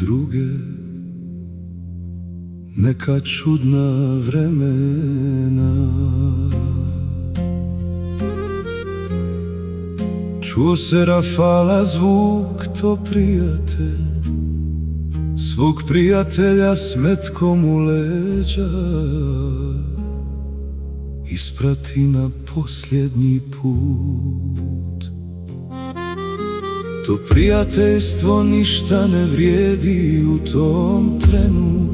druge, neka čudna vremena. Čuo se rafala zvuk, to prijatelj svog prijatelja s metkom u leđa isprati na posljednji put. To prijateljstvo ništa ne vrijedi u tom trenu.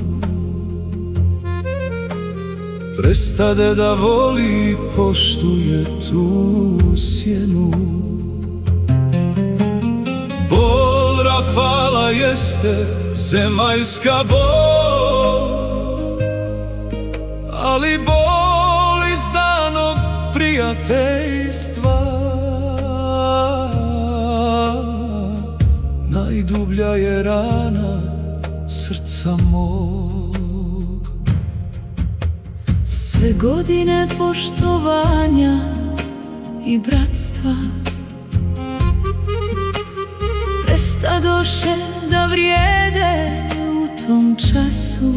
Prestade da voli i poštuje tu sjenu. Bol rafala jeste zemaljska bol, ali bol iz danog prijateljstva najdublja je rana srca mog. Sve godine poštovanja i bratstva prestadoše da vrijede u tom času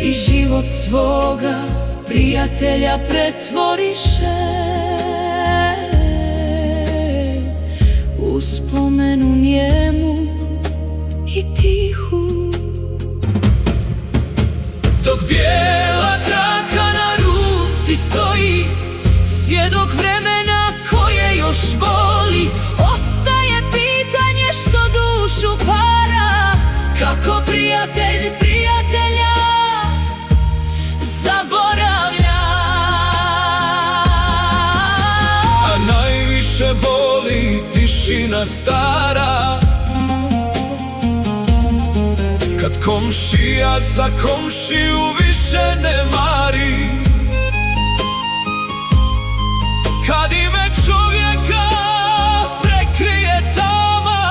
i život svoga prijatelja pretvoriše u spomenu njemu i tihu. Dok bijela traka na ruci stoji, svjedok vremena koje još boli, ostaje pitanje što dušu para, kako prijatelj prijatelja zaboravlja. A najviše boli tišina stara, kad komšija za komšiju više ne mari, kad ime čovjeka prekrije tama,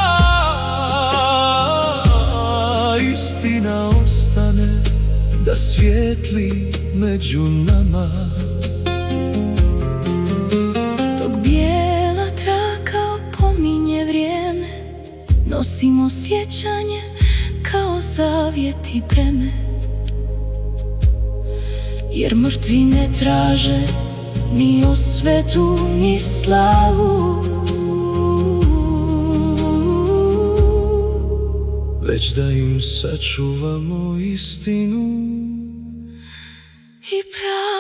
istina ostane da svijetli među nama. Dok bijela traka opominje vrijeme, nosimo sjećanje kao zavjet i breme, jer mrtvi ne traže ni osvetu ni slavu, već da im sačuvamo istinu i pravu.